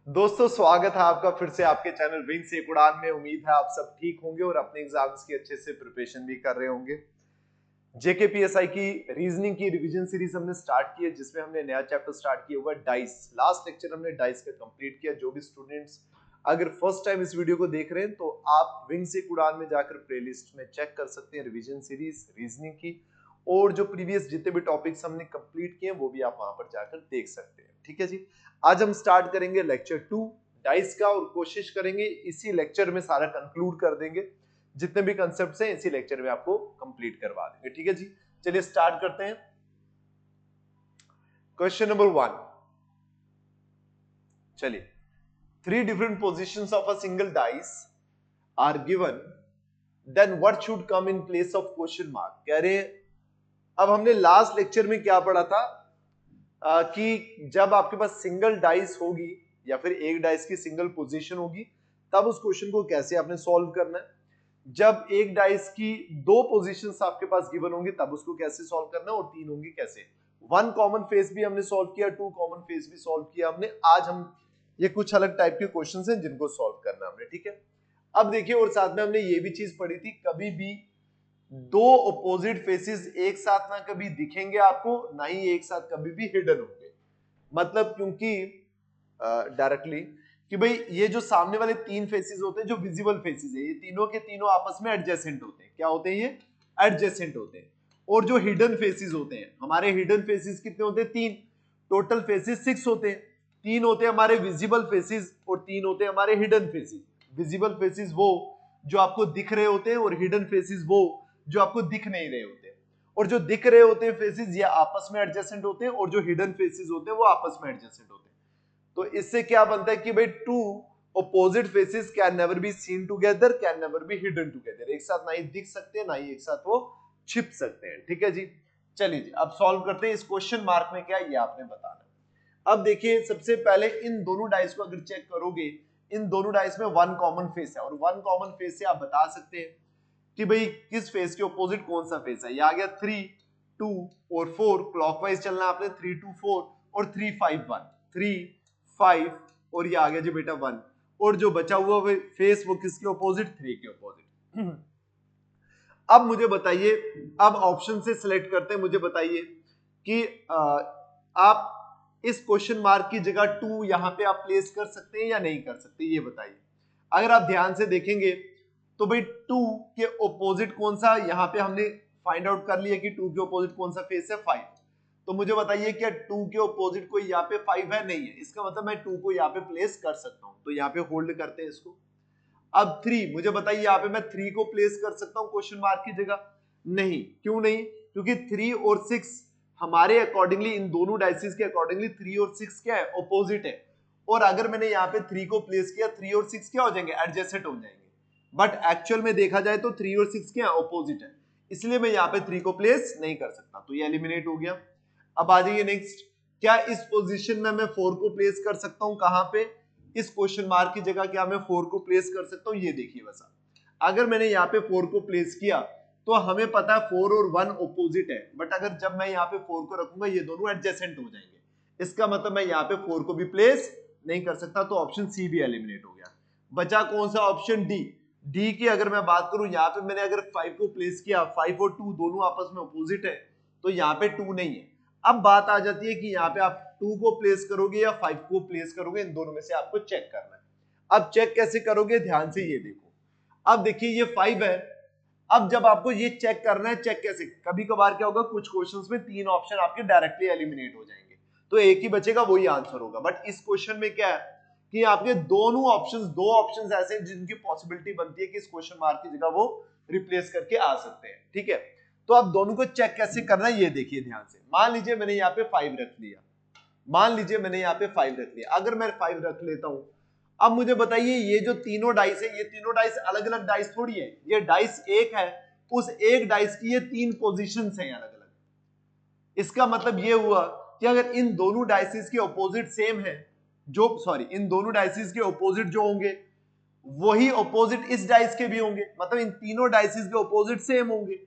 दोस्तों स्वागत है आपका फिर से आपके चैनल विंग से एक उड़ान में। उम्मीद है आप सब ठीक होंगे और अपने एग्जाम्स की अच्छे से प्रिपरेशन भी कर रहे होंगे। जेकेपीएसआई की रीजनिंग की रिवीजन सीरीज हमने स्टार्ट की है, जिसमें हमने नया चैप्टर स्टार्ट किया हुआ डाइस। लास्ट लेक्चर हमने डाइस का कंप्लीट किया। जो भी स्टूडेंट्स अगर फर्स्ट टाइम इस वीडियो को देख रहे हैं तो आप विंग से एक उड़ान में जाकर प्लेलिस्ट में चेक कर सकते हैं रिवीजन सीरीज रीजनिंग की, और जो प्रीवियस जितने भी टॉपिक्स हमने कंप्लीट किए हैं वो भी आप वहां पर जाकर देख सकते हैं। ठीक है जी। आज हम स्टार्ट करेंगे लेक्चर 2 डाइस का, और कोशिश करेंगे इसी लेक्चर में सारा कंक्लूड कर देंगे। जितने भी कंसेप्ट्स हैं इसी लेक्चर में आपको कंप्लीट करवा देंगे। ठीक है जी, चलिए स्टार्ट करते हैं। क्वेश्चन नंबर 1, चलिए। 3 different positions of a single dice are given, then what should come in place of question mark? कह रहे हैं, अब हमने लास्ट लेक्चर में क्या पढ़ा था कि जब आपके पास सिंगल डाइस होगी या फिर एक डाइस की सिंगल पोजीशन होगी तब उस क्वेश्चन को कैसे आपने सॉल्व करना है। जब एक डाइस की दो पोजीशंस आपके पास गिवन होंगी तब उसको कैसे सॉल्व करना है, और तीन होंगी कैसे। वन कॉमन फेस भी हमने सॉल्व किया, टू कॉमन फेस भी सॉल्व किया हमने। आज हम ये कुछ अलग टाइप के क्वेश्चंस हैं जिनको सॉल्व करना है हमने। ठीक है, अब देखिए, और साथ में हमने ये भी चीज पढ़ी थी, कभी भी दो अपोजिट फेसेस एक साथ ना कभी दिखेंगे आपको, ना ही एक साथ कभी भी हिडन होंगे। मतलब क्योंकि डायरेक्टली कि भाई ये जो सामने वाले तीन फेसेस होते हैं, जो विजिबल फेसेस है, ये तीनों के तीनों आपस में एडजेसेंट होते हैं। क्या होते हैं ये? एडजेसेंट होते हैं। और जो हिडन फेसेस होते हैं, हमारे हिडन फेसेस कितने होते हैं? तीन। टोटल फेसेस 6 होते हैं। तीन होते हैं हमारे विजिबल फेसेस और तीन होते हैं हमारे हिडन फेसेस। विजिबल फेसेस वो जो आपको दिख रहे होते हैं, और हिडन फेसेस वो जो आपको दिख नहीं रहे होते हैं। और जो दिख रहे होते हैं फेसेस ये आपस में एडजेसेंट होते हैं, और जो हिडन फेसेस होते हैं वो आपस में एडजेसेंट होते हैं। तो इससे क्या बनता है कि भाई two opposite faces can never be seen together, can never be hidden together. एक साथ ना ही दिख सकते हैं ना ही एक साथ वो छिप सकते हैं। ठीक है जी, चलिए जी अब सॉल्व करते हैं। इस क्वेश्चन मार्क में क्या है ये आपने बताना। अब देखिए, सबसे पहले इन दोनों डाइस को अगर चेक करोगे, इन दोनों डाइस में वन कॉमन फेस है, और वन कॉमन फेस से आप बता सकते हैं कि भाई किस फेस के ऑपोजिट कौन सा फेस है। ये आ गया 3 2 और 4, क्लॉकवाइज चलना आपने, 3 2 4 और 3 5 1, 3 5 और ये आ गया जी बेटा 1। और जो बचा हुआ फेस वो किसके ऑपोजिट? 3 के ऑपोजिट। अब मुझे बताइए, अब ऑप्शन से सिलेक्ट करते हैं, मुझे बताइए कि आप इस क्वेश्चन मार्क की जगह 2 यहां पे आप प्लेस कर सकते हैं या नहीं कर सकते, ये बताइए। अगर आप ध्यान से देखेंगे तो भाई 2 के ऑपोजिट कौन सा, यहां पे हमने फाइंड आउट कर लिया कि 2 के ऑपोजिट कौन सा फेस है? 5। तो मुझे बताइए क्या 2 के ऑपोजिट कोई यहाँ पे 5 है? नहीं है। इसका मतलब मैं 2 को यहाँ पे प्लेस कर सकता हूं, तो यहाँ पे होल्ड करते हैं इसको। अब 3, मुझे बताइए यहाँ पे मैं 3 को प्लेस कर सकता हूँ क्वेश्चन मार्क की जगह? नहीं। क्यों नहीं? क्योंकि 3 और 6 हमारे अकॉर्डिंगली, इन दोनों डाइसिस के अकॉर्डिंगली 3 और 6 क्या है? ऑपोजिट है। और अगर मैंने यहाँ पे 3 को प्लेस किया, 3 और 6 क्या हो जाएंगे? एडजेसेंट हो जाएंगे। बट एक्चुअल में देखा जाए तो 3 और 6 क्या है? ऑपोजिट है। इसलिए मैं यहाँ पे 3 को प्लेस नहीं कर सकता, तो ये एलिमिनेट हो गया। अब आ जाइए नेक्स्ट, क्या इस पोजीशन में मैं 4 को प्लेस कर सकता हूं? कहां पे? इस क्वेश्चन मार्क की जगह क्या मैं 4 को प्लेस कर सकता हूं? ये देखिए बस, अगर मैंने यहाँ पे 4 को प्लेस किया तो हमें पता है 4 और 1 ऑपोजिट है, बट अगर जब मैं यहाँ पे 4 को रखूंगा ये दोनों एडजेसेंट हो जाएंगे। इसका मतलब मैं यहाँ पे 4 को भी प्लेस नहीं कर सकता, तो ऑप्शन सी भी एलिमिनेट हो गया। बचा कौन सा? Option D. डी की अगर मैं बात करूं, यहाँ पे मैंने अगर 5 को प्लेस किया, 5 और 2 दोनों आपस में ऑपोजिट है, तो यहाँ पे 2 नहीं है। अब बात आ जाती है कि यहाँ पे आप 2 को प्लेस करोगे या 5 को प्लेस करोगे, इन दोनों में से आपको चेक करना है। अब चेक कैसे करोगे? ध्यान से ये देखो। अब देखिए ये 5 है। अब जब आपको ये चेक करना है, चेक कैसे? कभी कभार क्या होगा, कुछ क्वेश्चंस में 3 ऑप्शन आपके डायरेक्टली एलिमिनेट हो जाएंगे, तो एक ही बचेगा, वही आंसर होगा। बट इस क्वेश्चन में क्या है कि आपके दोनों ऑप्शंस, दो ऑप्शंस ऐसे हैं जिनकी पॉसिबिलिटी बनती है कि इस क्वेश्चन मार्क की जगह वो रिप्लेस करके आ सकते हैं। ठीक है, तो आप दोनों को चेक कैसे करना है ये देखिए ध्यान से। मान लीजिए मैंने यहाँ पे 5 रख लिया, मान लीजिए मैंने यहाँ पे 5 रख लिया। अगर मैं 5 रख लेता हूं, अब मुझे बताइए ये जो तीनों डाइस है, ये तीनों डाइस अलग अलग डाइस थोड़ी है, ये डाइस एक है। उस एक डाइस की ये 3 पोजीशंस हैं अलग अलग। इसका मतलब ये हुआ कि अगर इन दोनों डाइसिस के ऑपोजिट सेम है, जो सॉरी इन दोनों डाइसिस के ऑपोजिट जो होंगे वही ऑपोजिट इस डाइस के भी होंगे, मतलब इन तीनों डाइसिस के ऑपोजिट सेम होंगे।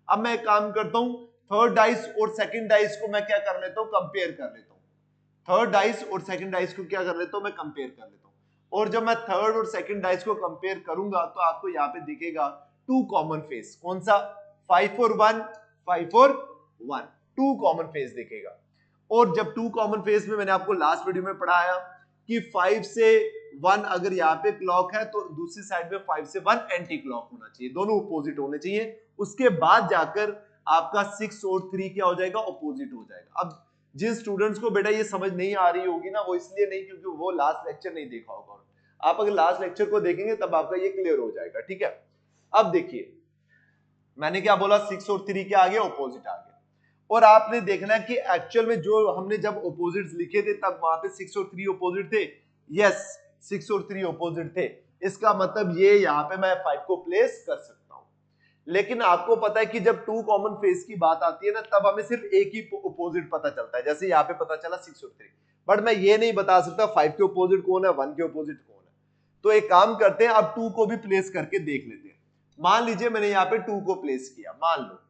अब मैं एक काम करता हूं, थर्ड डाइस और सेकंड डाइस को मैं क्या कर लेता हूं? कंपेयर कर लेता हूं। थर्ड डाइस और सेकंड डाइस को क्या कर लेता हूं मैं, कंपेयर कर लेता हूं। और जब मैं थर्ड और सेकंड डाइस को कंपेयर करूंगा तो आपको यहाँ पे दिखेगा टू कॉमन फेस। कौन सा? 5 और 1, 5 और 1, टू कॉमन फेस दिखेगा। और जब टू कॉमन फेस में मैंने आपको लास्ट वीडियो में पढ़ाया कि 5 से 1 अगर यहाँ पे क्लॉक है तो दूसरी साइड में 5 से 1 एंटी क्लॉक होना चाहिए, दोनों अपोजिट होने चाहिए। उसके बाद जाकर आपका 6 और 3 क्या हो जाएगा, अपोजिट हो जाएगा। अब जिन स्टूडेंट्स को बेटा ये समझ नहीं आ रही होगी ना, वो इसलिए नहीं क्योंकि वो लास्ट लेक्चर नहीं देखा होगा। आप अगर लास्ट लेक्चर को देखेंगे तब आपका ये क्लियर हो जाएगा, ठीक है। अब देखिए मैंने क्या बोला, 6 और 3 के आगे अपोजिट आ गया। और आपने देखना है कि एक्चुअल में जो हमने जब अपोजिट्स लिखे थे तब वहां पे 6 और 3 अपोजिट थे। यस, 6 और 3 अपोजिट थे। इसका मतलब ये यहाँ पे मैं 5 को प्लेस कर सकता हूं। लेकिन आपको पता है कि जब टू कॉमन फेस की बात आती है ना, तब हमें सिर्फ एक ही अपोजिट पता चलता है। जैसे यहाँ पे पता चला 6 और 3, बट मैं ये नहीं बता सकता 5 के अपोजिट कौन है, 1 के अपोजिट कौन है। तो एक काम करते हैं, अब 2 को भी प्लेस करके देख लेते हैं। मान लीजिए मैंने यहाँ पे 2 को प्लेस किया, मान लो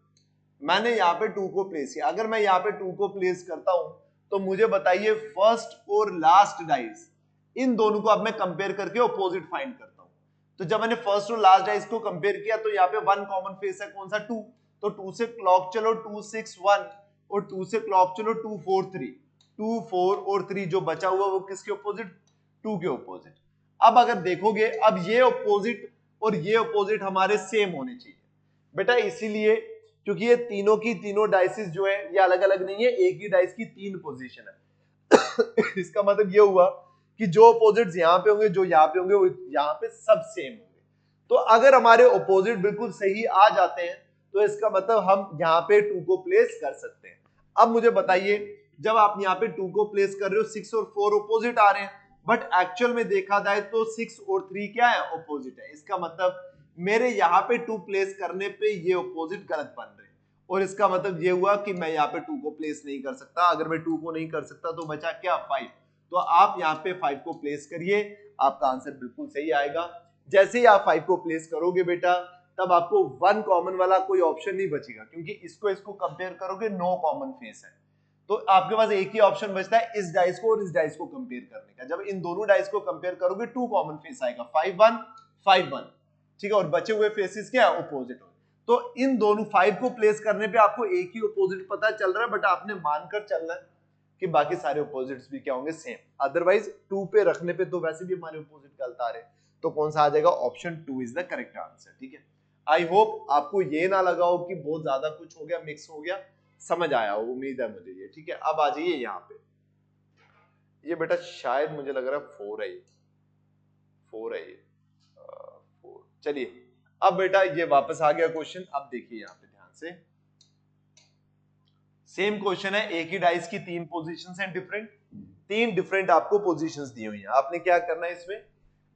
मैंने यहाँ पे 2 को प्लेस किया। अगर मैं यहाँ पे 2 को प्लेस करता हूं तो मुझे बताइए फर्स्ट और लास्ट डाइस, इन दोनों को अब मैं कंपेयर करके अपोजिट फाइंड करता हूं। तो जब मैंने फर्स्ट और लास्ट डाइस को कंपेयर किया तो यहाँ पे 1 कॉमन फेस है, कौन सा, 2। तो 2 से क्लॉक चलो 2 6 1 और 2 से क्लॉक चलो 2 4 3। 2 4 और 3 जो बचा हुआ वो किसके अपोजिट, 2 के अपोजिट। अब अगर देखोगे अब ये अपोजिट और ये अपोजिट हमारे सेम होने चाहिए बेटा, इसीलिए क्योंकि ये तीनों की तीनों डाइसेस जो है ये अलग अलग नहीं है, एक ही डाइस की 3 पोजीशन है। इसका मतलब ये हुआ कि जो अपोजिट्स यहाँ पे होंगे, जो यहाँ पे होंगे, वो यहाँ पे सब सेम होंगे। तो अगर हमारे अपोजिट बिल्कुल सही आ जाते हैं तो इसका मतलब हम यहाँ पे 2 को प्लेस कर सकते हैं। अब मुझे बताइए जब आप यहाँ पे 2 को प्लेस कर रहे हो, 6 और 4 अपोजिट आ रहे हैं, बट एक्चुअल में देखा जाए तो 6 और 3 क्या है, अपोजिट है। इसका मतलब मेरे यहाँ पे 2 प्लेस करने पे ये अपोजिट गलत बन रहे हैं। और इसका मतलब ये हुआ कि मैं यहाँ पे 2 को प्लेस नहीं कर सकता। अगर मैं 2 को नहीं कर सकता तो बचा क्या, 5। तो आप यहाँ पे 5 को प्लेस करिए, आपका आंसर बिल्कुल सही आएगा। जैसे ही आप 5 को प्लेस करोगे बेटा, तब आपको 1 कॉमन वाला कोई ऑप्शन नहीं बचेगा, क्योंकि इसको कंपेयर करोगे, नो कॉमन फेस है। तो आपके पास एक ही ऑप्शन बचता है इस डाइस को और इस डाइस को कंपेयर करने का। जब इन दोनों डाइस को कंपेयर करोगे 2 कॉमन फेस आएगा, 5 1 5 1, ठीक है। और बचे हुए फेसेस क्या है, अपोजिट हो। तो इन दोनों 5 को प्लेस करने पे आपको एक ही अपोजिट पता चल रहा है, बट आपने मानकर चलना है कि बाकी सारे अपोजिट्स भी क्या होंगे, सेम। अदरवाइज 2 पे रखने पे तो वैसे भी हमारे अपोजिट गलत आ रहे हैं। तो कौन सा आ जाएगा, option 2 is the correct answer, ठीक है। आई होप आपको ये ना लगा हो कि बहुत ज्यादा कुछ हो गया, मिक्स हो गया, समझ आया हो, उम्मीद है मुझे ये, ठीक है। अब आ जाइए यहाँ पे, ये बेटा शायद मुझे लग रहा है 4 है, 4 है ये, 4। चलिए अब बेटा ये वापस आ गया क्वेश्चन। अब देखिए यहाँ पे ध्यान से, सेम क्वेश्चन है, एक ही डाइस की 3 पोजीशंस हैं, डिफरेंट 3 डिफरेंट आपको पोजीशंस दी हुई हैं। आपने क्या करना है, इसमें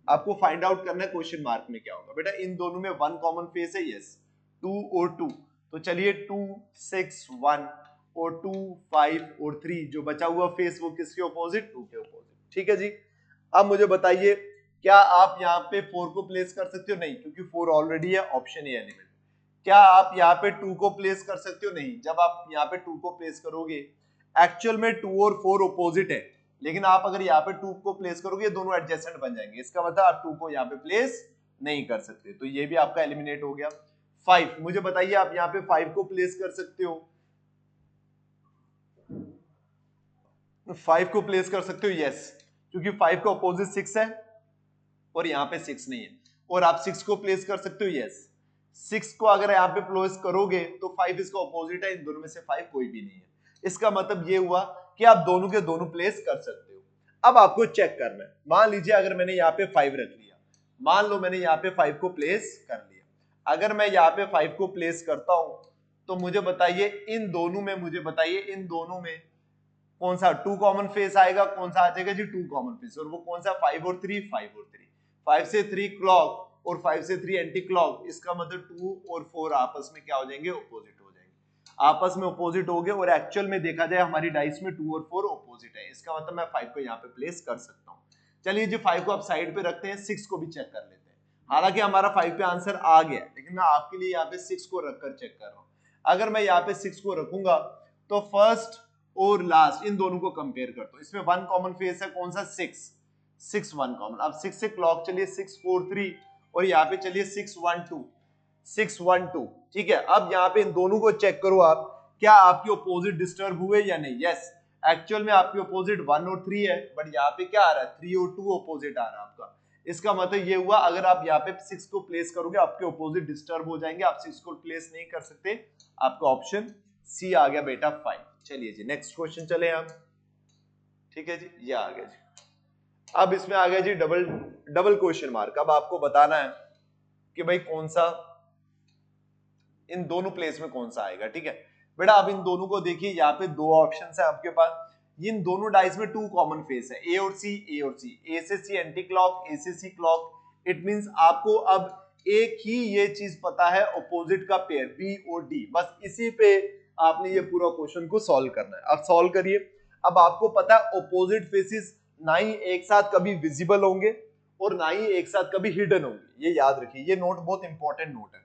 आपको फाइंड आउट करना है क्वेश्चन मार्क में क्या होगा। बेटा इन दोनों में 1 कॉमन फेस है, यस, 2 और 2। तो चलिए 2 6 1 और 2 5 और 3, जो बचा हुआ फेस वो किसके अपोजिट, 2 के अपोजिट, ठीक है जी। अब मुझे बताइए क्या आप यहाँ पे 4 को प्लेस कर सकते हो, नहीं, क्योंकि 4 ऑलरेडी है, ऑप्शन ए एलिमेंट। क्या आप यहाँ पे 2 को प्लेस कर सकते हो, नहीं। जब आप यहाँ पे 2 को प्लेस करोगे, एक्चुअल में 2 और 4 अपोजिट है, लेकिन आप अगर यहाँ पे 2 को प्लेस करोगे ये दोनों एडजेसेंट बन जाएंगे। इसका मतलब आप 2 को यहाँ पे प्लेस नहीं कर सकते, तो ये भी आपका एलिमिनेट हो गया। 5, मुझे बताइए आप यहाँ पे 5 को प्लेस कर सकते हो, 5 को प्लेस कर सकते हो, यस, क्योंकि 5 का अपोजिट 6 है और यहाँ पे 6 नहीं है। और आप 6 को प्लेस कर सकते हो, यस, 6 को अगर यहाँ पे प्लेस करोगे तो 5 इसका अपोजिट है, इन दोनों में से 5 कोई भी नहीं है। इसका मतलब ये हुआ कि आप दोनों के दोनों प्लेस कर सकते हो। अब आपको चेक करना है, मान लीजिए अगर मैंने यहाँ पे 5 रख लिया, मान लो मैंने यहाँ पे 5 को प्लेस कर लिया। अगर मैं यहाँ पे 5 को प्लेस करता हूं तो मुझे बताइए इन दोनों में, मुझे बताइए इन दोनों में कौन सा 2 कॉमन फेस आएगा, कौन सा आ जाएगा जी, 2 कॉमन फेस। और वो कौन सा, 5 और 3, 5 और 3, 5 से 3 क्लॉक और 5 से 3 एंटी क्लॉक। इसका मतलब 2 और 4 आपस में क्या हो जाएंगे, अपोजिट हो जाएंगे, आपस में अपोजिट हो गए। और एक्चुअल में देखा जाए हमारी डाइस में 2 और 4 अपोजिट है। इसका मतलब मैं 5 को यहाँ पे प्लेस कर सकता हूँ। चलिए जी 5 को आप साइड पे रखते हैं, 6 को भी चेक कर लेते हैं। हालांकि हमारा 5 पे आंसर आ गया, लेकिन मैं आपके लिए यहाँ पे 6 को रखकर चेक कर रहा हूँ। अगर मैं यहाँ पे 6 को रखूंगा तो फर्स्ट और लास्ट, इन दोनों को कंपेयर कर दो। इसमें वन कॉमन फेस है, कौन सा? 6 वन कॉमन। अब 6 से क्लॉक चलिए 643 और यहाँ पे चलिए 612, ठीक है। अब यहाँ पे इन दोनों को चेक करो आप, क्या आपकी ऑपोजिट डिस्टर्ब हुए या नहीं। यस, एक्चुअल में आपकी ऑपोजिट 1 और 3 है, बट यहाँ पे क्या आ रहा है? 3 और 2 ऑपोजिट आ रहा है आपका। इसका मतलब ये हुआ, अगर आप यहाँ पे 6 को प्लेस करोगे आपके ऑपोजिट डिस्टर्ब हो जाएंगे, आप 6 को प्लेस नहीं कर सकते। आपका ऑप्शन सी आ गया बेटा 5। चलिए जी नेक्स्ट क्वेश्चन चले हम, ठीक है जी, ये आ गया जी। अब इसमें आ गया जी डबल क्वेश्चन मार्क। अब आपको बताना है कि भाई कौन सा इन दोनों प्लेस में कौन सा आएगा, ठीक है बेटा। अब इन दोनों को देखिए, यहाँ पे दो ऑप्शंस है आपके पास। इन दोनों डाइस में 2 कॉमन फेस है, ए और सी, ए और सी, ए से सी एंटी क्लॉक, ए से सी क्लॉक। इट मींस आपको अब एक ही ये चीज पता है, ऑपोजिट का पेयर बी और डी, बस इसी पे आपने ये पूरा क्वेश्चन को सॉल्व करना है। अब सॉल्व करिए। अब आपको पता है ऑपोजिट फेसिस ना ही एक साथ कभी विजिबल होंगे और ना ही एक साथ कभी हिडन होंगे, ये याद रखिए, ये नोट बहुत इंपॉर्टेंट नोट है।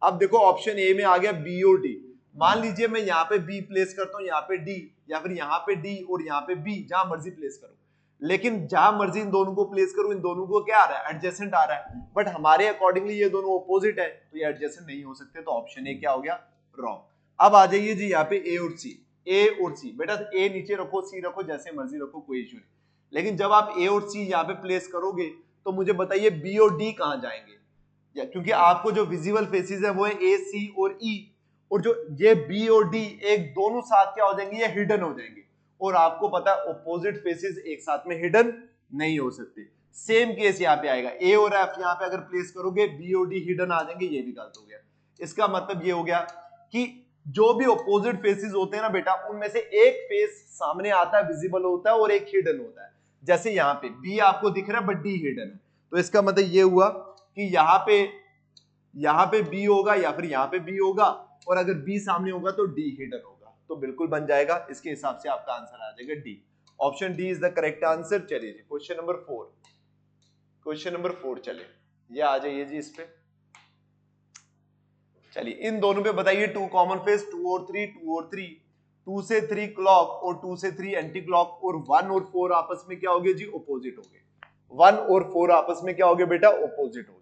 अब देखो ऑप्शन ए में आ गया बी और डी। मान लीजिए मैं यहाँ पे बी प्लेस करता हूँ, यहाँ पे डी, या फिर यहाँ पे डी और यहाँ पे बी, जहां मर्जी प्लेस करो। लेकिन जहां मर्जी इन दोनों को प्लेस करूं, इन दोनों को क्या आ रहा है? एडजेसेंट आ रहा है। बट हमारे अकॉर्डिंगली ये दोनों ऑपोजिट है, तो ये एडजेसेंट नहीं हो सकते, तो ऑप्शन ए क्या हो गया? रॉन्ग। अब आ जाइए जी यहाँ पे ए और सी। ए और सी बेटा, ए नीचे रखो, सी रखो, जैसे मर्जी रखो, कोई इश्यू नहीं। लेकिन जब आप ए और सी यहाँ पे प्लेस करोगे तो मुझे बताइए बी और डी कहां जाएंगे? क्योंकि आपको जो विजिबल फेसेस है वो है ए, सी और ई, और जो ये बी और डी एक दोनों साथ क्या हो जाएंगे? ये हिडन हो जाएंगे। और आपको पता है ऑपोजिट फेसेस एक साथ में हिडन नहीं हो सकते। सेम केस यहाँ पे आएगा, ए और एफ यहाँ पे अगर प्लेस करोगे बी और डी हिडन आ जाएंगे, ये भी गलत हो गया। इसका मतलब ये हो गया कि जो भी ऑपोजिट फेसेस होते हैं ना बेटा, उनमें से एक फेस सामने आता है, विजिबल होता है, और एक हिडन होता है। जैसे यहाँ पे बी आपको दिख रहा है बट डी हिडन है, तो इसका मतलब ये हुआ कि यहाँ पे बी होगा या फिर यहाँ पे बी होगा, और अगर बी सामने होगा तो डी हिडन होगा, तो बिल्कुल बन जाएगा। इसके हिसाब से आपका आंसर आ जाएगा D. Option D is the correct answer. चलिए जी क्वेश्चन नंबर 4, क्वेश्चन नंबर 4 चले, ये आ जाइए जी इस पे। चलिए इन दोनों पे बताइए 2 कॉमन फेस, 2 और 3, 2 और 3, 2 से 3 क्लॉक और 2 से 3 एंटी क्लॉक, और 1 और 4 आपस में क्या हो गए जी? ऑपोजिट हो गए। 1 और 4 आपस में क्या हो गए बेटा? ऑपोजिट हो गए।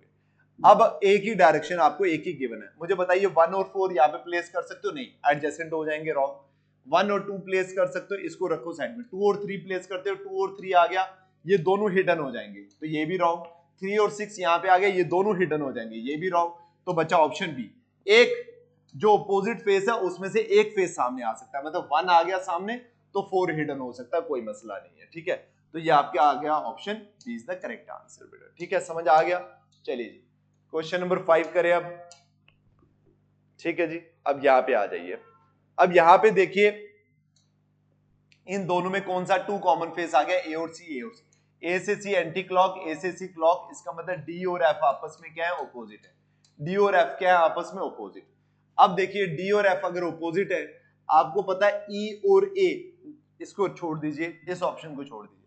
अब एक ही डायरेक्शन आपको एक ही गिवन है, मुझे बताइए 1 और 4 यहाँ पे प्लेस कर सकते हो? नहीं, एडजेसेंट हो जाएंगे, रॉन्ग। 1 और 2 प्लेस कर सकते हो, इसको रखो साइड में। 2 और 3 प्लेस करते हो, 2 और 3 आ गया, ये दोनों हिडन हो जाएंगे, तो ये भी रॉन्ग। 3 और 6 यहाँ पे आ गया, ये दोनों हिडन हो जाएंगे, ये भी रॉन्ग। तो बचा ऑप्शन बी। एक जो अपोजिट फेस है उसमें से एक फेस सामने आ सकता है, मतलब 1 आ गया सामने तो 4 हिडन हो सकता है, कोई मसला नहीं है, ठीक है। तो ये आपके आ गया option B is the correct answer बेटा, ठीक है, समझ आ गया। चलिए जी क्वेश्चन नंबर 5 करें अब, ठीक है जी। अब यहाँ पे आ जाइए। अब यहाँ पे देखिए इन दोनों में कौन सा 2 कॉमन फेस आ गया? ए और सी, ए और सी। ए से सी एंटी क्लॉक, ए से सी क्लॉक, इसका मतलब डी और एफ आपस में क्या है? ऑपोजिट है। डी और एफ क्या है आपस में? ऑपोजिट। अब देखिए डी और एफ अगर ऑपोजिट है, आपको पता है ई और ए, इसको छोड़ दीजिए, इस ऑप्शन को छोड़ दीजिए।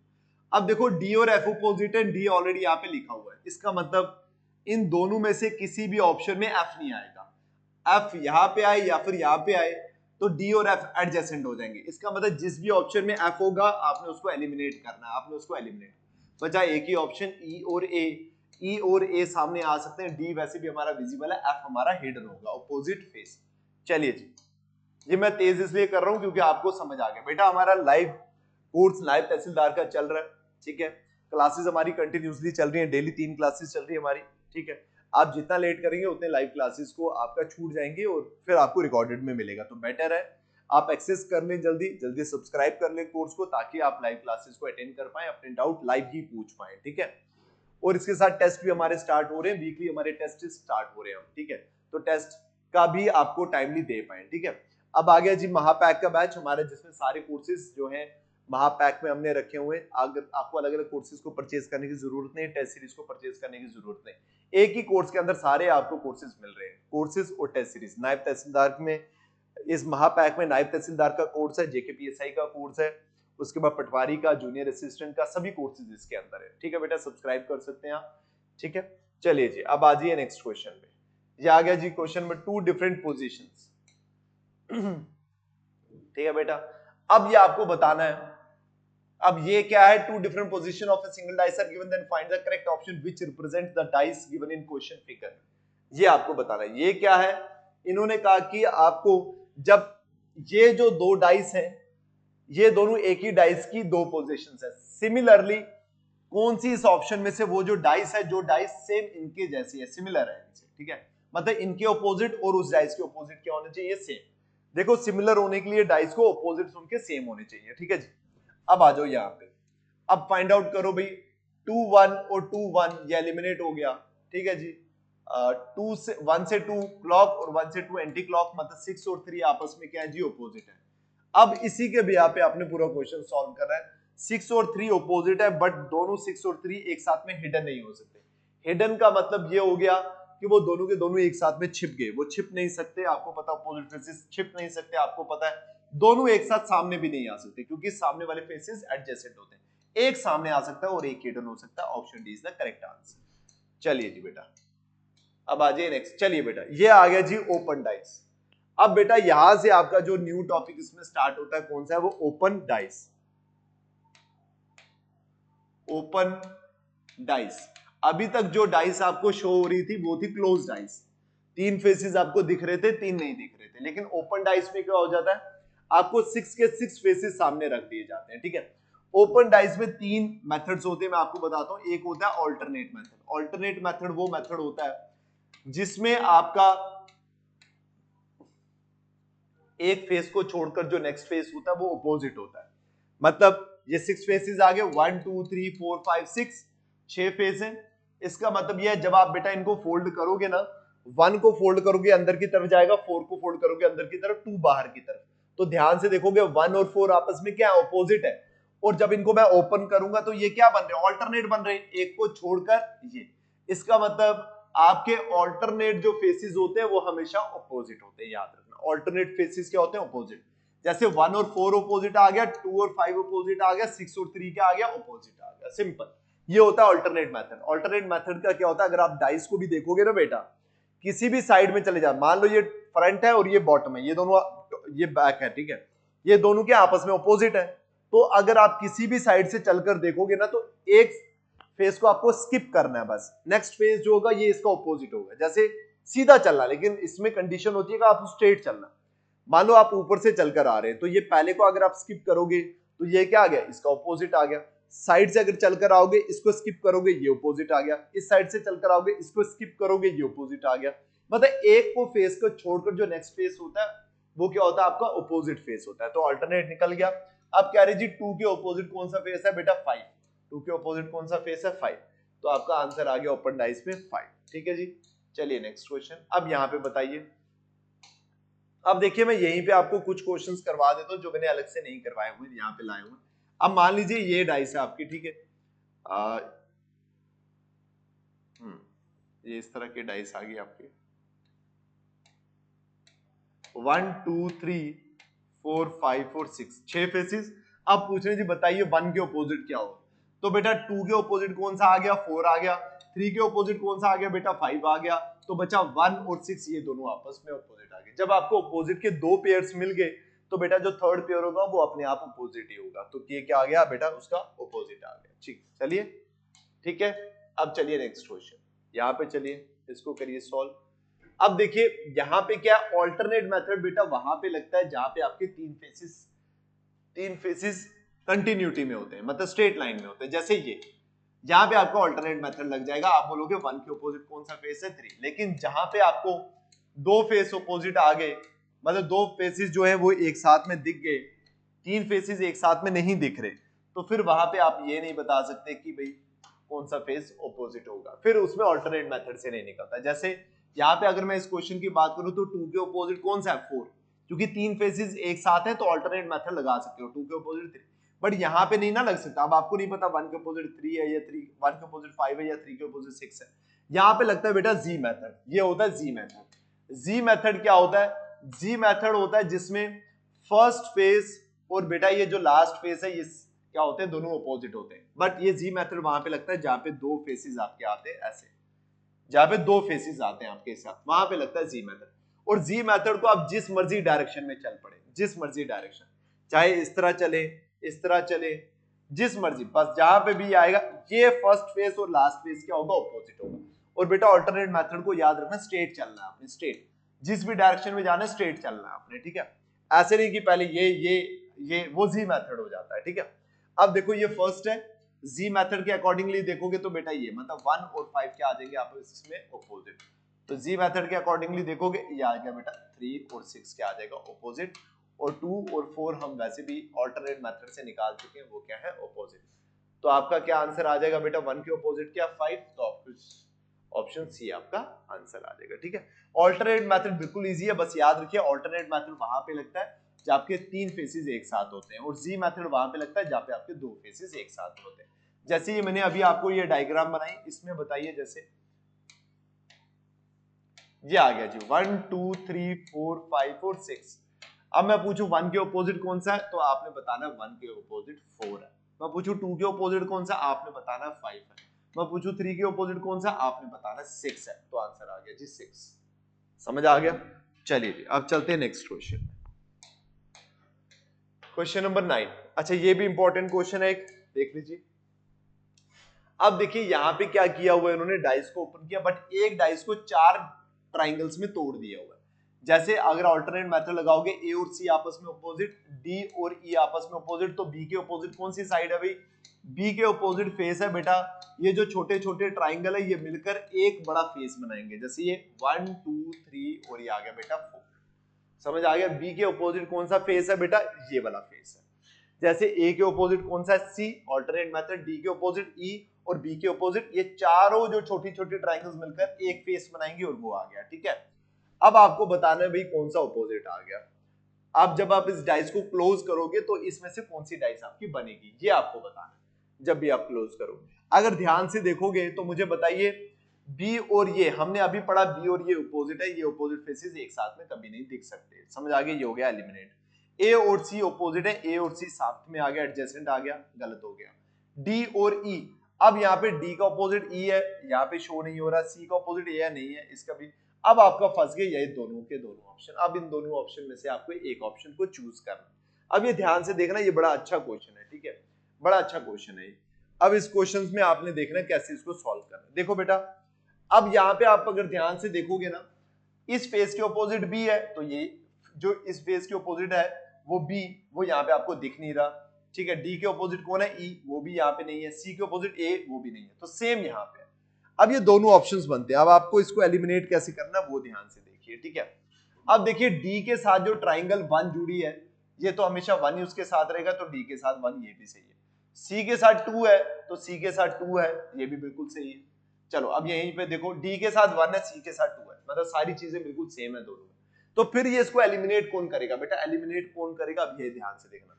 अब देखो डी और एफ ऑपोजिट है, डी ऑलरेडी यहाँ पे लिखा हुआ है, इसका मतलब इन दोनों में से किसी भी ऑप्शन में एफ नहीं आएगा। एफ यहाँ पे आए या फिर यहाँ पे आए तो डी और एफ एडजेसेंट हो जाएंगे। इसका मतलब जिस भी ऑप्शन में एफ होगा आपने उसको एलिमिनेट करना है, आपने उसको एलिमिनेट। बचा एक ही ऑप्शन ई और ए। ई और ए सामने आ सकते हैं, डी वैसे भी हमारा विजिबल है, एफ हमारा हिडन होगा, ऑपोजिट फेस। चलिए जी, ये मैं तेज इसलिए कर रहा हूं क्योंकि आपको समझ आ गया। बेटा हमारा लाइव कोर्स लाइव तहसीलदार का चल रहा है, ठीक है। क्लासेस हमारी कंटिन्यूसली चल रही है, डेली 3 क्लासेस चल रही है हमारी, ठीक है। आप जितना लेट करेंगे उतने लाइव क्लासेस को आपका छूट जाएंगे और फिर आपको रिकॉर्डेड में मिलेगा, तो बेटर है आप एक्सेस कर लें, जल्दी जल्दी सब्सक्राइब कर लें कोर्स को, ताकि आप लाइव क्लासेस को अटेंड कर पाए, अपने डाउट लाइव ही पूछ पाए, ठीक है। और इसके साथ टेस्ट भी हमारे स्टार्ट हो रहे हैं, वीकली हमारे टेस्ट स्टार्ट हो रहे हैं हम, ठीक है। तो टेस्ट का भी आपको टाइमली दे पाए, ठीक है। अब आ गया जी महापैक का बैच हमारे, जिसमें सारे कोर्सेज जो हैं महापैक में हमने रखे हुए हैं। अगर आपको अलग अलग कोर्सेज को परचेज करने की जरूरत नहीं, टेस्ट सीरीज को परचेज करने की जरूरत नहीं, एक ही कोर्स के अंदर सारे आपको कोर्सेज मिल रहे हैं, कोर्सेज और टेस्ट सीरीज। नायब तहसीलदार में इस महापैक में नायब तहसीलदार का कोर्स है, जेकेपीएसआई का कोर्स है, उसके बाद पटवारी का, जूनियर असिस्टेंट का, सभी कोर्सेज इसके अंदर है, ठीक है बेटा, सब्सक्राइब कर सकते हैं आप, ठीक है। चलिए जी अब आ जाइए नेक्स्ट क्वेश्चन पे। ये आ गया जी क्वेश्चन नंबर 2, डिफरेंट पोजीशंस, ठीक है बेटा। अब ये आपको बताना है, अब ये क्या है, two different position of a single dice are given, then find the correct option which represent the dice given in question figure. ये आपको बताना है। ये क्या है, इन्होंने कहा कि आपको जब ये जो दो डाइस हैं, ये दोनों एक ही डाइस की दो पोजीशंस है, सिमिलरली कौन सी इस ऑप्शन में से वो जो डाइस है, जो डाइस सेम इनके जैसी है, सिमिलर है इनसे, ठीक है, मतलब इनके ऑपोजिट और उस डाइस के ऑपोजिट क्या होने चाहिए, सेम। देखो सिमिलर होने के लिए डाइस को ऑपोजिट्स उनके सेम होने चाहिए, ठीक है जी। अब आ जाओ यहाँ पे, अब फाइंड आउट करो भाई, 2 1 और 2 1 ये एलिमिनेट हो गया, ठीक है जी। 2 से 1 से 2 क्लॉक और 1 से 2 एंटी क्लॉक, मतलब 6 और 3 आपस में क्या है जी, ऑपोजिट है। अब इसी के भी यहाँ पे आपने पूरा क्वेश्चन सॉल्व करना है। 6 और 3 ऑपोजिट है, बट दोनों 6 और 3 एक साथ में हिडन नहीं हो सकते। हिडन का मतलब ये हो गया कि वो दोनों के दोनों एक साथ में छिप गए, वो छिप नहीं सकते, आपको पता अपोजिट फेसेस छिप नहीं सकते, आपको पता है दोनों एक साथ सामने भी नहीं आ सकते, क्योंकि सामने वाले फेसेस एडजेसेंट होते हैं। एक सामने आ सकता है और एक हिडन हो सकता है, option D is the correct answer. चलिए जी बेटा, अब आ जाइए नेक्स्ट। चलिए बेटा, ये आ गया जी ओपन डाइस। अब बेटा यहां से आपका जो न्यू टॉपिक इसमें स्टार्ट होता है कौन सा है, वो ओपन डाइस। ओपन डाइस, अभी तक जो डाइस आपको शो हो रही थी वो थी क्लोज डाइस, 3 फेसेस आपको दिख रहे थे, 3 नहीं दिख रहे थे। लेकिन ओपन डाइस में क्या हो जाता है, आपको 6 के 6 फेसेस सामने रख दिए जाते हैं, ठीक है। ओपन डाइस में 3 मेथड्स होते हैं, मैं आपको बताता हूं। एक होता है ऑल्टरनेट मेथड। ऑल्टरनेट मेथड वो मेथड होता है जिसमें आपका एक फेस को छोड़कर जो नेक्स्ट फेस होता है वो अपोजिट होता है। मतलब ये 6 फेसेस आ गए, 1 2 3 4 5 6, 6 फेस हैं। इसका मतलब ये है, जब आप बेटा इनको फोल्ड करोगे ना, 1 को फोल्ड करोगे अंदर की तरफ जाएगा, 4 को फोल्ड करोगे अंदर की तरफ, 2 बाहर की तरफ। तो ध्यान से देखोगे 1 और 4 आपस में क्या है, अपोजिट है। और जब इनको मैं ओपन करूंगा तो ये क्या बन रहे हैं, ऑल्टरनेट बन रहे हैं, एक को छोड़कर ये। इसका मतलब आपके ऑल्टरनेट जो फेसेस होते हैं वो हमेशा अपोजिट होते हैं, याद रखना। ऑल्टरनेट फेसेस क्या होते हैं, अपोजिट। जैसे 1 और 4 अपोजिट आ गया, 2 और 5 अपोजिट आ गया, 6 और 3 क्या आ गया, अपोजिट आ गया, सिंपल। ये होता है अल्टरनेट मेथड। अल्टरनेट मेथड का क्या होता है, अगर आप डाइस को भी देखोगे ना बेटा, किसी भी साइड में चले जाए, मान लो ये फ्रंट है और ये बॉटम है, ये दोनों, ये बैक है, ठीक है, ये दोनों के आपस में अपोजिट है। तो अगर आप किसी भी साइड से चलकर देखोगे ना, तो एक फेस को आपको स्किप करना है बस, नेक्स्ट फेस जो होगा ये इसका अपोजिट होगा। जैसे सीधा चलना, लेकिन इसमें कंडीशन होती है कि आप स्ट्रेट चलना। मान लो आप ऊपर से चलकर आ रहे हैं, तो ये पहले को अगर आप स्किप करोगे तो ये क्या आ गया, इसका ऑपोजिट आ गया। साइड से अगर चलकर आओगे, इसको स्किप करोगे, ये ऑपोजिट आ गया। इस साइड से चलकर आओगे, इसको स्किप करोगे, ये ऑपोजिट आ गया। मतलब एक को फेस को छोड़कर जो नेक्स्ट फेस होता है वो क्या होता है, आपका ऑपोजिट फेस होता है। तो अल्टरनेट निकल गया। अब कह रहे जी 2 के ऑपोजिट कौन सा फेस है बेटा, 5। 2 के ऑपोजिट कौन सा फेस है, 5। तो आपका आंसर आ गया ओपन डाइस में 5, ठीक है जी। चलिए नेक्स्ट क्वेश्चन। अब यहाँ पे बताइए, अब देखिए मैं यहीं पे आपको कुछ क्वेश्चंस करवा देता हूँ जो मैंने अलग से नहीं करवाए हुए, यहाँ पे लाए हुए। अब मान लीजिए ये डाइस है आपकी, ठीक है, ये इस तरह के डाइस आ गए आपके, 1 2 3 4 5 और 6, 6 फेसेस। अब पूछ रहे जी बताइए 1 के ऑपोजिट क्या हो। तो बेटा 2 के ऑपोजिट कौन सा आ गया, 4 आ गया। 3 के ऑपोजिट कौन सा आ गया बेटा, 5 आ गया। तो बचा 1 और 6, ये दोनों आपस में ऑपोजिट आ गए। जब आपको ऑपोजिट के दो पेयर्स मिल गए तो बेटा जो थर्ड पेयर होगा वो अपने आप ऑपोजिट ही होगा। तो ये क्या आ गया बेटा, उसका ऑपोजिट आ गया, ठीक। चलिए ठीक है, अब चलिए नेक्स्ट क्वेश्चन, यहाँ पे चलिए इसको करिए सॉल्व। अब देखिए यहां पे क्या, ऑल्टरनेट मेथड बेटा वहां पे लगता है जहां पे आपके तीन फेसेस कंटिन्यूटी में होते हैं, मतलब स्ट्रेट लाइन में होते हैं। जैसे ये यहां पे आपका ऑल्टरनेट मेथड लग जाएगा, आप बोलोगे 1 के ऑपोजिट कौन सा फेस है, 3। लेकिन जहां पे आपको दो फेस ऑपोजिट आ गए, मतलब दो फेसेस जो है वो एक साथ में दिख गए, 3 फेसेस एक साथ में नहीं दिख रहे, तो फिर वहां पे आप ये नहीं बता सकते कि भाई कौन सा फेस ऑपोजिट होगा, फिर उसमें ऑल्टरनेट मेथड से नहीं निकलता। जैसे यहाँ पे अगर मैं इस क्वेश्चन की बात करूं तो 2 के ऑपोजिट कौन सा है, 4, क्योंकि 3 फेसेस एक साथ हैं तो ऑल्टरनेट मेथड लगा सकते हो, 2 के ऑपोजिट 3। बट यहाँ पे नहीं ना लग सकता। अब आपको नहीं पता 1 के ऑपोजिट 3 है या 1 के ऑपोजिट 5 है या 3 के ऑपोजिट 6 है। यहाँ पे लगता है बेटा जी मेथड, ये होता है जी मेथड। जी मेथड क्या होता है, जी मेथड होता है जिसमें फर्स्ट फेस और बेटा ये जो लास्ट फेस है ये क्या होते हैं, दोनों अपोजिट होते हैं। बट ये जी मेथड वहां पे लगता है जहां पे दो फेसेस आपके आते हैं, ऐसे जहां पे दो फेसेस आते हैं आपके साथ, वहां पे लगता है जी मेथड। और जी मेथड को आप जिस मर्जी डायरेक्शन में चल पड़े, जिस मर्जी डायरेक्शन, चाहे इस तरह चले, इस तरह चले, जिस मर्जी, बस जहां पे भी आएगा ये फर्स्ट फेस और लास्ट फेस क्या होगा, ऑपोजिट होगा। और बेटा ऑल्टरनेट मेथड को याद रखना, स्ट्रेट चलना है आपने, स्ट्रेट, जिस भी डायरेक्शन में जाना है स्ट्रेट चलना है आपने, ठीक है। ऐसे नहीं कि पहले ये वो जी मेथड हो जाता है, ठीक है। अब देखो ये फर्स्ट है, जी मेथड के अकॉर्डिंगली देखोगे तो बेटा ये मतलब 1 और 5 क्या आ जाएंगे आपस इसमें ऑपोजिट। तो जी मेथड के अकॉर्डिंगली देखोगे ये आ गया बेटा 3 और 6 क्या आ जाएगा ऑपोजिट, और 2 और 4 हम वैसे भी ऑल्टरनेट मेथड से निकाल चुके हैं, वो क्या है ऑपोजिट। तो आपका क्या आंसर आ जाएगा बेटा 1 के ऑपोजिट क्या 5, तो ऑप्शन सी आपका आंसर आ जाएगा, ठीक है। ऑल्टरनेट मेथड बिल्कुल इजी है, बस याद रखिए ऑल्टरनेट मेथड वहां पे लगता है जब आपके 3 फेसेस एक साथ होते हैं, और जी मेथड वहां पे लगता है जहां पे आपके 2 फेसेस एक साथ होते हैं। जैसे ये मैंने अभी आपको ये डायग्राम बनाई, इसमें बताइए जैसे ये आ गया जी 1 2 3 4 5 और 6। अब मैं पूछूं 1 के ऑपोजिट कौन सा है, तो आपने बताना 1 के ऑपोजिट 4 है। मैं पूछूं 2 के ऑपोजिट कौन सा, आपने बताना 5 है। मैं पूछूं 3 के ऑपोजिट कौन सा, आपने बताना 6 है। तो आंसर आ गया जी 6। समझ आ गया। चलिए जी अब चलते हैं नेक्स्ट क्वेश्चन, क्वेश्चन नंबर 9। अच्छा ये भी इंपॉर्टेंट क्वेश्चन है एक, देख लीजिए। अब देखिए यहाँ पे क्या किया हुआ है इन्होंने, डाइस को ओपन किया, बट एक डाइस को 4 ट्राइंगल्स में तोड़ दिया हुआ है। जैसे अगर अल्टरनेट मेथड लगाओगे ए और सी आपस में ऑपोजिट, डी और ई आपस में ऑपोजिट, तो बी के ऑपोजिट कौन सी साइड है भाई, बी के ऑपोजिट फेस है बेटा। ये जो छोटे छोटे ट्राइंगल है ये मिलकर एक बड़ा फेस बनाएंगे, जैसे ये 1 2 3 और ये आ गया बेटा 4। समझ आ गया। बी के ऑपोजिट कौन सा फेस है बेटा, ये वाला फेस है। जैसे ए के ऑपोजिट कौन सा है, सी, ऑल्टरनेट मेथड, डी के ऑपोजिट ई और बी के ऑपोजिट, ये चारों जो छोटी छोटी ट्राइंगल्स मिलकर एक फेस बनाएंगे और वो आ गया, ठीक है। अब आपको बताना है भाई कौन सा ऑपोजिट आ गया। अब जब आप इस डाइस को क्लोज करोगे तो इसमें से कौन सी डाइस आपकी बनेगी, ये आपको बताना है जब भी आप क्लोज करोगे। अगर ध्यान से देखोगे तो मुझे बताइए बी और ये हमने अभी पढ़ा, बी और ये ऑपोजिट है, ये ऑपोजिट फेसेस एक साथ में कभी नहीं दिख सकते। समझ आ गया, ये हो गया एलिमिनेट। ए और सी ऑपोजिट है, ए और सी साथ में आ गया, एडजेसेंट आ गया, गलत हो गया। डी और ई, अब यहाँ पे डी का ऑपोजिट ई है, यहाँ पे शो नहीं हो रहा, सी का ऑपोजिट ए है, नहीं है, इसका भी। अब आपका फंस गए ये दोनों के दोनों ऑप्शन। अब इन दोनों ऑप्शन में से आपको एक ऑप्शन को चूज करना। अब ये ध्यान से देखना, ये बड़ा अच्छा क्वेश्चन है, ठीक है, बड़ा अच्छा क्वेश्चन है। अब इस क्वेश्चन में आपने देखना कैसे इसको सॉल्व करना। देखो बेटा अब यहाँ पे आप अगर ध्यान से देखोगे ना, इस फेस के ऑपोजिट बी है, तो ये जो इस फेस के ऑपोजिट है वो बी, वो यहाँ पे आपको दिख नहीं रहा, ठीक है। डी के ऑपोजिट कौन है, ई, वो भी यहाँ पे नहीं है। सी के ऑपोजिट ए, वो भी नहीं है, तो सेम यहाँ पे। अब ये दोनों ऑप्शंस बनते हैं। अब आपको इसको एलिमिनेट कैसे करना है वो ध्यान से देखिए, ठीक है। अब देखिए डी के साथ जो ट्राइंगल 1 जुड़ी है, ये तो हमेशा 1 ही उसके साथ रहेगा, तो डी के साथ 1, ये भी सही है। सी के साथ 2 है, तो सी के साथ 2 है, ये भी बिल्कुल सही है। चलो अब यहीं पे देखो, डी के साथ 1 है, सी के साथ 2 है, मतलब सारी चीजें बिल्कुल सेम है दोनों में। तो फिर ये इसको एलिमिनेट कौन करेगा बेटा, एलिमिनेट कौन करेगा, अब ये ध्यान से देखना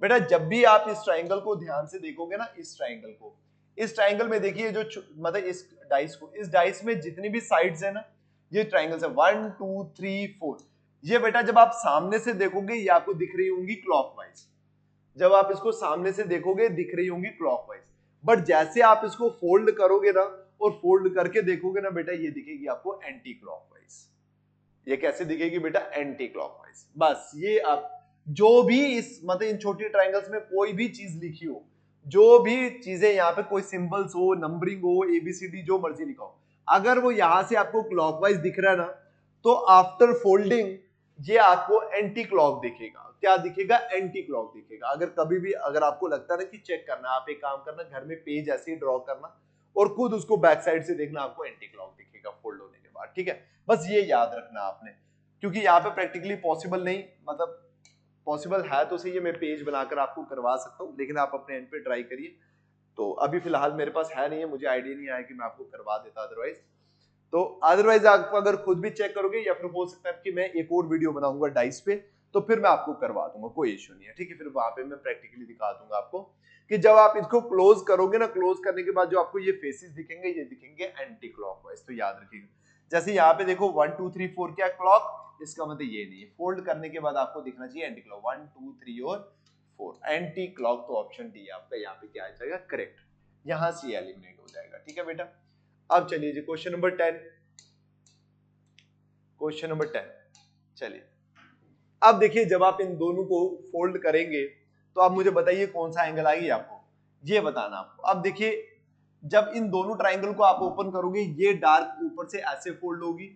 बेटा। जब भी आप इस ट्राइंगल को ध्यान से देखोगे ना, इस ट्राइंगल को, इस ट्राइंगल में देखिए जो मतलब इस डाइस को, इस डाइस में जितनी भी साइड्स है ना, ये ट्राइंगल्स है 1 2 3 4। ये बेटा जब आप सामने से देखोगे ये आपको दिख रही होंगी क्लॉकवाइज, जब आप इसको सामने से देखोगे दिख रही होंगी क्लॉकवाइज, बट जैसे आप इसको फोल्ड करोगे ना और फोल्ड करके देखोगे ना बेटा, ये दिखेगी आपको एंटी क्लॉकवाइज। ये कैसे दिखेगी बेटा, एंटी क्लॉकवाइज। बस ये आप जो भी इस मतलब इन छोटी ट्राइंगल्स में कोई भी चीज लिखी हो, जो भी चीजें यहाँ पे कोई सिंबल्स हो, नंबरिंग हो, एबीसीडी जो मर्जी लिखा हो, अगर वो यहां से आपको क्लॉकवाइज दिख रहा है ना, तो आफ्टर फोल्डिंग ये आपको एंटी क्लॉक दिखेगा। क्या दिखेगा, एंटी क्लॉक दिखेगा। अगर कभी भी अगर आपको लगता है ना कि चेक करना, आप एक काम करना, घर में पेज ऐसे ही ड्रॉ करना और खुद उसको बैक साइड से देखना, आपको एंटी क्लॉक दिखेगा फोल्ड होने के बाद, ठीक है। बस ये याद रखना आपने, क्योंकि यहाँ पे प्रैक्टिकली पॉसिबल नहीं, मतलब पॉसिबल है तो सही है, मैं पेज बनाकर आपको करवा सकता हूँ, लेकिन आप अपने एंड पे ट्राई करिए। तो अभी फिलहाल मेरे पास है नहीं है, मुझे आइडिया नहीं आया कि मैं आपको करवा देता अदरवाइज। तो अदरवाइज आप अगर खुद भी चेक करोगे, या फिर हो सकता है कि मैं एक और वीडियो बनाऊंगा डाइस पे, तो फिर मैं आपको करवा दूंगा, कोई इश्यू नहीं है, ठीक है। फिर वहां पे मैं प्रैक्टिकली दिखा दूंगा आपको कि जब आप इसको क्लोज करोगे ना, क्लोज करने के बाद जो आपको ये फेसेस दिखेंगे, ये दिखेंगे एंटी क्लॉकवाइज। तो याद रखिएगा, जैसे यहाँ पे देखो 1 2 3 4 क्या क्लॉक, इसका मतलब ये नहीं है। फोल्ड करने के बाद आपको दिखना चाहिए एंटी क्लॉक, 1 2 3 और 4 एंटी क्लॉक। तो ऑप्शन डी आपका यहाँ पे क्या आ जाएगा, करेक्ट। यहां से एलिमिनेट हो जाएगा, ठीक है बेटा। अब चलिए जी क्वेश्चन नंबर 10, क्वेश्चन नंबर 10 चलिए। अब देखिए जब आप इन दोनों को फोल्ड करेंगे तो आप मुझे बताइए कौन सा एंगल आएगी, आपको ये बताना आपको। अब देखिए जब इन दोनों ट्राइंगल को आप ओपन करोगे, ये डार्क ऊपर से ऐसे फोल्ड होगी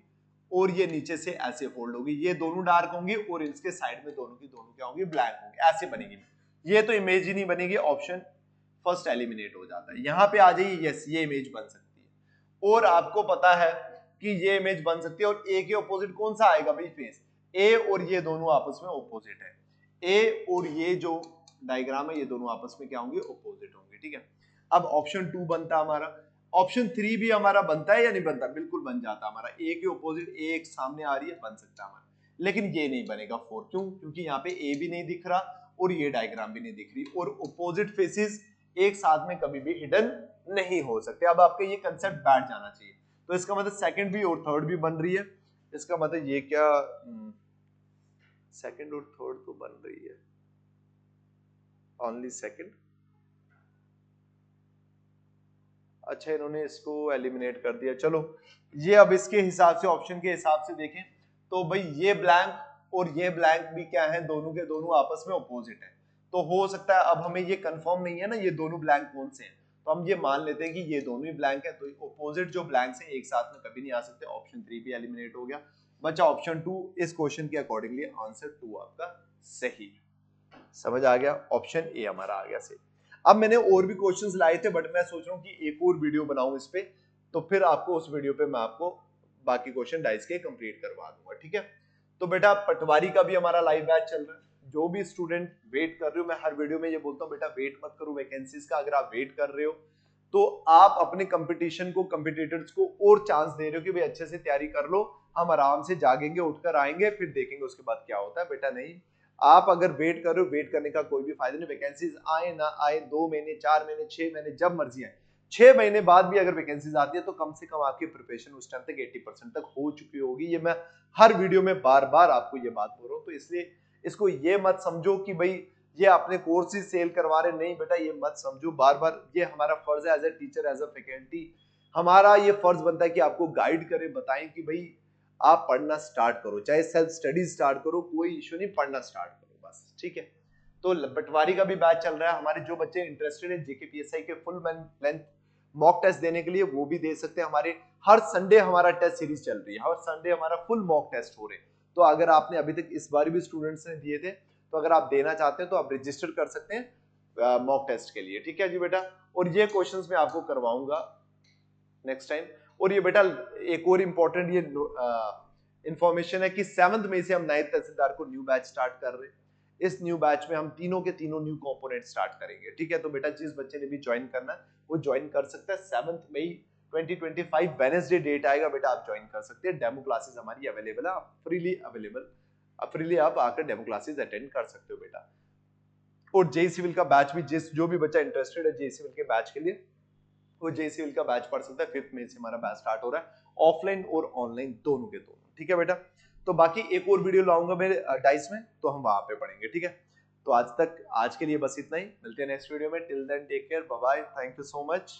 और ये नीचे से ऐसे फोल्ड होगी, ये दोनों डार्क होंगे और इसके साइड में दोनों की दोनों क्या होंगी, ब्लैक होंगे, ऐसे बनेगी। ये तो इमेज ही नहीं बनेगी, ऑप्शन फर्स्ट एलिमिनेट हो जाता है। यहां पे आ जाइए, यस ये इमेज बन सकती है और आपको पता है कि ये इमेज बन सकती है। और ए के ऑपोजिट कौन सा आएगा भाई, फेस। ए और ये दोनों आपस में ऑपोजिट है, ए और ये जो डायग्राम है ये दोनों आपस में क्या होंगे, ऑपोजिट होंगे, ठीक है। अब ऑप्शन 2 बनता हमारा। ऑप्शन 3 भी हमारा बनता है या नहीं बनता, बिल्कुल बन जाता हमारा। ए के ऑपोजिट ए एक सामने आ रही है, बन सकता है हमारा, लेकिन ये नहीं बनेगा 4, क्यों, क्योंकि यहाँ पे ए भी नहीं दिख रहा और ये डायग्राम भी नहीं दिख रही, और ऑपोजिट फेसेस एक साथ में कभी भी हिडन नहीं हो सकते। अब आपके ये कंसेप्ट बैठ जाना चाहिए। तो इसका मतलब सेकंड भी और थर्ड भी बन रही है, इसका मतलब ये क्या, सेकंड और थर्ड तो बन रही है, ओनली सेकंड। अच्छा इन्होंने इसको एलिमिनेट कर दिया, चलो ये अब इसके हिसाब से, ऑप्शन के हिसाब से देखें तो भाई ये ब्लैंक और ये ब्लैंक भी क्या है, दोनों के दोनों आपस में ऑपोजिट है। तो हो सकता है, अब हमें ये कंफर्म नहीं है ना ये दोनों ब्लैंक कौन से हैं, तो हम ये मान लेते हैं कि ये दोनों ही ब्लैंक है। तो ऑपोजिट जो ब्लैंक्स हैं एक साथ में कभी नहीं आ सकते। ऑप्शन 3 भी एलिमिनेट हो गया, बचा ऑप्शन 2। इस क्वेश्चन के अकॉर्डिंगली आंसर 2 आपका सही। समझ आ गया, ऑप्शन ए हमारा आ गया सही। अब मैंने और भी क्वेश्चंस लाए थे, बट मैं सोच रहा हूँ कि एक और वीडियो बनाऊं इस पे, तो फिर आपको उस वीडियो पे मैं आपको बाकी क्वेश्चन डाइस के कंप्लीट करवा दूंगा, ठीक है। तो बेटा पटवारी का भी हमारा लाइव बैच चल रहा है। जो भी स्टूडेंट वेट कर रहे हो, मैं हर वीडियो में ये बोलता हूँ बेटा वेट मत करो वैकेंसीज का। अगर आप वेट कर रहे हो तो आप अपने कंपटीशन को, कंपिटिटर्स को और चांस दे रहे हो कि भाई अच्छे से तैयारी कर लो, हम आराम से जागेंगे, उठकर आएंगे, फिर देखेंगे उसके बाद क्या होता है। बेटा नहीं, आप अगर वेट कर रहे हो, वेट करने का कोई भी फायदा नहीं। वैकेंसीज आए ना आए, 2 महीने 4 महीने 6 महीने जब मर्जी आए, 6 महीने बाद भी अगर वैकेंसीज आती है तो कम से कम आपकी प्रिपरेशन उस टाइम तक 80% तक हो चुकी होगी। ये मैं हर वीडियो में बार बार आपको ये बात बोल रहा हूँ। तो इसलिए इसको ये मत समझो कि भाई ये आपने कोर्सेज सेल करवा रहे, नहीं बेटा ये मत समझो। बार बार ये हमारा फर्ज है as a teacher, as a faculty, हमारा ये फर्ज बनता है कि आपको गाइड करें, बताएं कि भाई आप पढ़ना स्टार्ट करो, चाहे सेल्फ स्टडी स्टार्ट करो, कोई इशू नहीं, पढ़ना स्टार्ट करो बस, ठीक है। तो पटवारी का भी बैच चल रहा है। हमारे जो बच्चे इंटरेस्टेड है जेकेपीएसआई के फुल लेंथ मॉक टेस्ट देने के लिए, वो भी दे सकते हैं। हमारे हर संडे हमारा टेस्ट सीरीज चल रही है, हर संडे हमारा फुल मॉक टेस्ट हो रहे हैं। तो अगर आपने अभी तक इस बार भी स्टूडेंट्स ने दिए थे, तो अगर आप देना चाहते हैं तो आप रजिस्टर कर सकते हैं मॉक टेस्ट के लिए, ठीक है जी बेटा। और ये क्वेश्चंस मैं आपको करवाऊंगा नेक्स्ट टाइम। और ये बेटा एक और इंपॉर्टेंट ये इंफॉर्मेशन है कि 7 मई से हम नायब तहसीलदार को न्यू बैच स्टार्ट कर रहे हैं। इस न्यू बैच में हम तीनों के तीनों न्यू कंपोनेंट स्टार्ट करेंगे, ठीक है। तो बेटा जिस बच्चे ने भी ज्वाइन करना है वो ज्वाइन कर सकता है। 7 मई 2025 वेडनेसडे डेट आएगा बेटा, आप ज्वाइन कर सकते हैं। डेमो क्लासेस हमारी अवेलेबल है, फ्रीली अवेलेबल, फ्रीली आप आकर डेमो क्लासेस अटेंड कर सकते हो बेटा। और जेई सिविल का बैच भी, जो भी बच्चा इंटरेस्टेड है जेई सिविल के बैच के लिए, वो जेई सिविल का बैच पढ़ सकता है। 5 मई से हमारा बैच स्टार्ट हो रहा है, ऑफलाइन और ऑनलाइन दोनों के दोनों, ठीक है बेटा। तो बाकी एक और वीडियो लाऊंगा मेरे डाइस में, तो हम वहां पे पढ़ेंगे, ठीक है। तो आज के लिए बस इतना ही, मिलते हैं नेक्स्ट वीडियो में। Till then take care, bye bye, thank you so much.